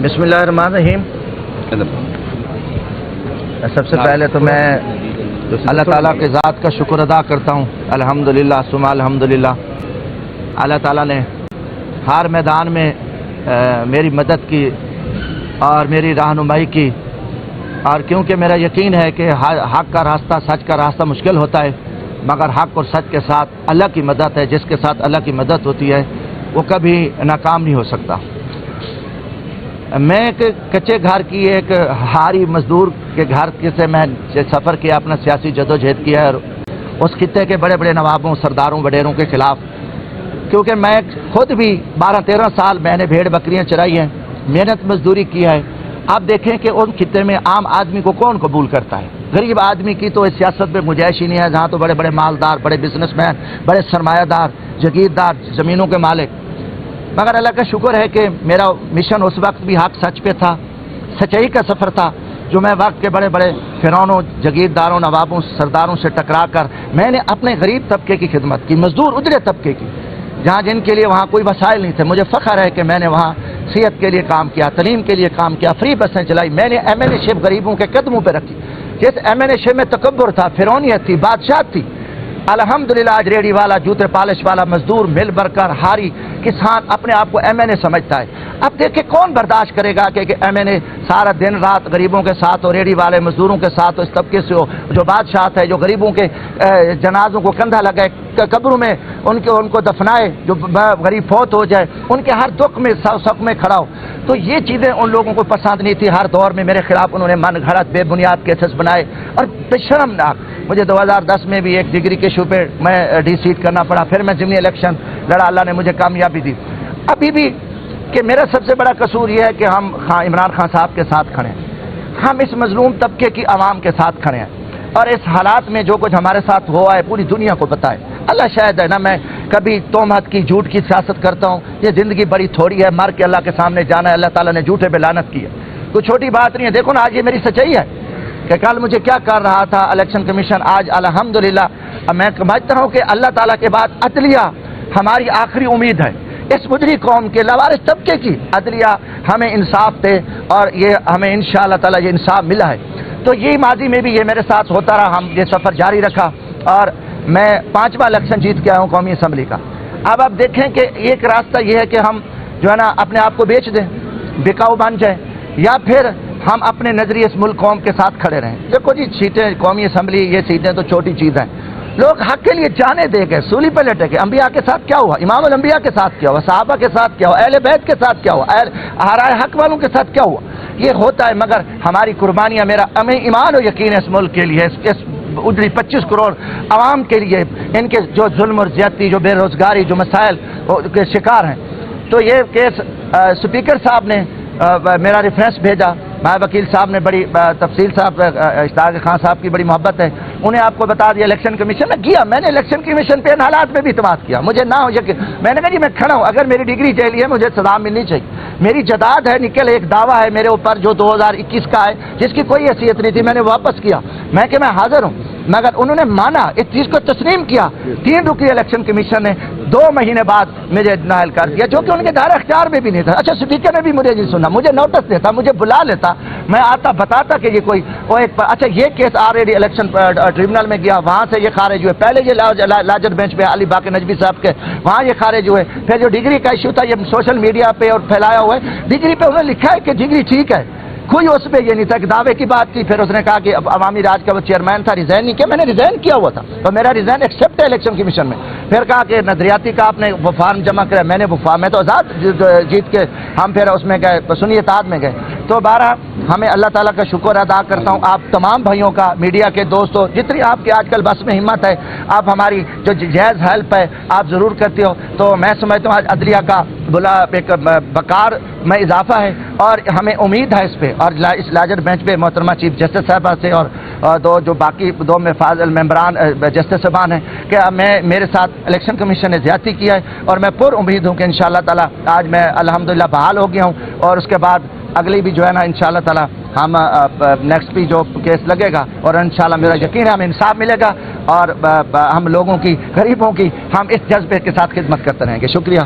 بسم اللہ الرحمن الرحیم۔ سب سے پہلے تو میں اللہ تعالیٰ کے ذات کا شکر ادا کرتا ہوں، الحمدللہ ثم الحمدللہ۔ اللہ تعالیٰ نے ہر میدان میں میری مدد کی اور میری رہنمائی کی، اور کیونکہ میرا یقین ہے کہ حق کا راستہ، سچ کا راستہ مشکل ہوتا ہے، مگر حق اور سچ کے ساتھ اللہ کی مدد ہے۔ جس کے ساتھ اللہ کی مدد ہوتی ہے وہ کبھی ناکام نہیں ہو سکتا۔ میں ایک کچے گھر کی ایک ہاری مزدور کے گھر سے میں سفر کیا، اپنا سیاسی جدوجہد کیا ہے، اور اس خطے کے بڑے بڑے نوابوں، سرداروں، وڈیروں کے خلاف، کیونکہ میں خود بھی 12-13 سال میں نے بھیڑ بکریاں چرائی ہیں، محنت مزدوری کی ہے۔ آپ دیکھیں کہ ان خطے میں عام آدمی کو کون قبول کرتا ہے؟ غریب آدمی کی تو اس سیاست میں گنجائش ہی نہیں ہے، جہاں تو بڑے بڑے مالدار، بڑے بزنس مین، بڑے سرمایہ دار، جگیردار، زمینوں کے مالک۔ مگر اللہ کا شکر ہے کہ میرا مشن اس وقت بھی حق سچ پہ تھا، سچائی کا سفر تھا، جو میں وقت کے بڑے بڑے فرعونوں، جگیرداروں، نوابوں، سرداروں سے ٹکرا کر میں نے اپنے غریب طبقے کی خدمت کی، مزدور اجڑے طبقے کی، جہاں جن کے لیے وہاں کوئی وسائل نہیں تھے۔ مجھے فخر ہے کہ میں نے وہاں صحت کے لیے کام کیا، تعلیم کے لیے کام کیا، فری بسیں چلائی، میں نے ایم این اے شپ غریبوں کے قدموں پہ رکھی۔ جس ایم این اے شپ میں تکبر تھا، فرعونیت تھی، بادشاہت تھی، الحمدللہ آج ریڑھی والا، جوتے پالش والا، مزدور، مل برکر، ہاری کسان اپنے آپ کو ایم این اے سمجھتا ہے۔ اب دیکھیں کون برداشت کرے گا کہ ایم این اے سارا دن رات غریبوں کے ساتھ ہو، ریڑھی والے مزدوروں کے ساتھ ہو، اس طبقے سے ہو، جو بادشاہت ہے، جو غریبوں کے جنازوں کو کندھا لگائے، قبروں میں ان کو دفنائے، جو غریب فوت ہو جائے، ان کے ہر دکھ میں سب میں کھڑا ہو۔ تو یہ چیزیں ان لوگوں کو پسند نہیں تھی۔ ہر دور میں میرے خلاف انہوں نے من گھڑت بے بنیاد کیسز بنائے اور بے شرمناک۔ مجھے 2010 میں بھی ایک ڈگری کے ایشو پہ میں ڈی سیٹ کرنا پڑا، پھر میں ضمنی الیکشن لڑا، اللہ نے مجھے کامیابی دی۔ ابھی بھی کہ میرا سب سے بڑا قصور یہ ہے کہ ہم عمران خان صاحب کے ساتھ کھڑے ہیں، ہم اس مظلوم طبقے کی عوام کے ساتھ کھڑے ہیں، اور اس حالات میں جو کچھ ہمارے ساتھ ہوا ہے پوری دنیا کو پتہ ہے۔ اللہ شاہد ہے، نہ میں کبھی تہمت کی، جھوٹ کی سیاست کرتا ہوں۔ یہ زندگی بڑی تھوڑی ہے، مر کے اللہ کے سامنے جانا ہے۔ اللہ تعالیٰ نے جھوٹے پہ لعنت کی ہے، کوئی چھوٹی بات نہیں ہے۔ دیکھو نا، آج یہ میری سچائی ہے کہ کل مجھے کیا کر رہا تھا الیکشن کمیشن، آج الحمدللہ میں سمجھتا ہوں کہ اللہ تعالیٰ کے بعد عدلیہ ہماری آخری امید ہے۔ اس مجری قوم کے لوارث طبقے کی عدلیہ ہمیں انصاف دے، اور یہ ہمیں انشاءاللہ تعالیٰ یہ انصاف ملا ہے۔ تو یہ ماضی میں بھی یہ میرے ساتھ ہوتا رہا، ہم یہ سفر جاری رکھا، اور میں 5واں الیکشن جیت کے آیا ہوں قومی اسمبلی کا۔ اب آپ دیکھیں کہ ایک راستہ یہ ہے کہ ہم جو ہے نا اپنے آپ کو بیچ دیں، بکاؤ بن جائیں، یا پھر ہم اپنے نظریے اس ملک قوم کے ساتھ کھڑے رہیں۔ دیکھو جی، سیٹیں قومی اسمبلی، یہ سیٹیں تو چھوٹی چیز ہیں، لوگ حق کے لیے جانے دے گئے، سولی پہ لٹے گئے۔ انبیاء کے ساتھ کیا ہوا؟ امام الانبیاء کے ساتھ کیا ہوا؟ صحابہ کے ساتھ کیا ہوا؟ اہل بیت کے ساتھ کیا ہوا؟ آرائے حق والوں کے ساتھ کیا ہوا؟ یہ ہوتا ہے، مگر ہماری قربانیاں، ہمیں ایمان و یقین ہے اس ملک کے لیے، اس اجڑی 25 کروڑ عوام کے لیے، ان کے جو ظلم اور زیادتی، جو بے روزگاری، جو مسائل کے شکار ہیں۔ تو یہ کیس اسپیکر صاحب نے میرا ریفرنس بھیجا، میں وکیل صاحب نے بڑی تفصیل صاحب، اشتاق خان صاحب کی بڑی محبت ہے، انہیں آپ کو بتا دیا۔ الیکشن کمیشن میں گیا، میں نے الیکشن کمیشن پہ ان حالات میں بھی اعتماد کیا، مجھے نہ ہو یقین، میں نے کہا جی میں کھڑا ہوں، اگر میری ڈگری جیلی ہے مجھے سزا ملنی چاہیے، میری جداد ہے، نکل ایک دعویٰ ہے میرے اوپر جو 2021 کا ہے، جس کی کوئی حیثیت نہیں تھی، میں نے واپس کیا، میں کہ میں حاضر ہوں، مگر انہوں نے مانا، اس چیز کو تسلیم کیا۔ 3 رکنی الیکشن کمیشن نے 2 مہینے بعد مجھے نائل کر دیا، جو کہ ان کے دائرہ اختیار میں بھی نہیں تھا۔ اچھا، اسپیکر نے بھی مجھے نہیں سنا، مجھے نوٹس دیتا، مجھے بلا لیتا، میں آتا بتاتا کہ یہ کوئی اچھا یہ کیس آلریڈی الیکشن ٹریبونل میں گیا، وہاں سے یہ خارج ہوئے، پہلے یہ لاجر بینچ پہ علی باقر نجوی صاحب کے، وہاں یہ خارج ہوئے، پھر جو ڈگری کا ایشو تھا یہ سوشل میڈیا پہ اور پھیلایا ہوا ہے، ڈگری پہ انہوں نے لکھا ہے کہ ڈگری ٹھیک ہے، کوئی اس پہ یہ نہیں تھا کہ دعوے کی بات تھی۔ پھر اس نے کہا کہ عوامی راج کا وہ چیئرمین تھا، ریزائن نہیں کیا، میں نے ریزائن کیا ہوا تھا، تو میرا ریزائن ایکسیپٹ ہے الیکشن کمیشن میں۔ پھر کہا کہ نظریاتی کا آپ نے وہ فارم جمع کرا، میں نے وہ فارم، میں تو آزاد جیت کے ہم پھر اس میں گئے، سنی اتحاد میں گئے۔ تو 12 ہمیں اللہ تعالیٰ کا شکر ادا کرتا ہوں، آپ تمام بھائیوں کا، میڈیا کے دوستوں، جتنی آپ کی آج کل بس میں ہمت ہے، آپ ہماری جو جائز ہیلپ ہے آپ ضرور کرتے ہو، تو میں سمجھتا ہوں آج عدلیہ کا ایک بکار میں اضافہ ہے، اور ہمیں امید ہے اس پہ، اور اس لاجر بینچ پہ محترمہ چیف جسٹس صاحبہ سے اور جو باقی 2 فاضل ممبران جسٹس صاحبان ہیں کہ میرے ساتھ الیکشن کمیشن نے زیادتی کیا ہے، اور میں پر امید ہوں کہ انشاءاللہ تعالی آج میں الحمدللہ بحال ہو گیا ہوں، اور اس کے بعد اگلی بھی جو ہے نا انشاءاللہ تعالی ہم نیکسٹ بھی جو کیس لگے گا، اور انشاءاللہ میرا یقین ہے ہمیں انصاف ملے گا، اور ہم لوگوں کی، غریبوں کی، ہم اس جذبے کے ساتھ خدمت کرتے رہیں گے۔ شکریہ۔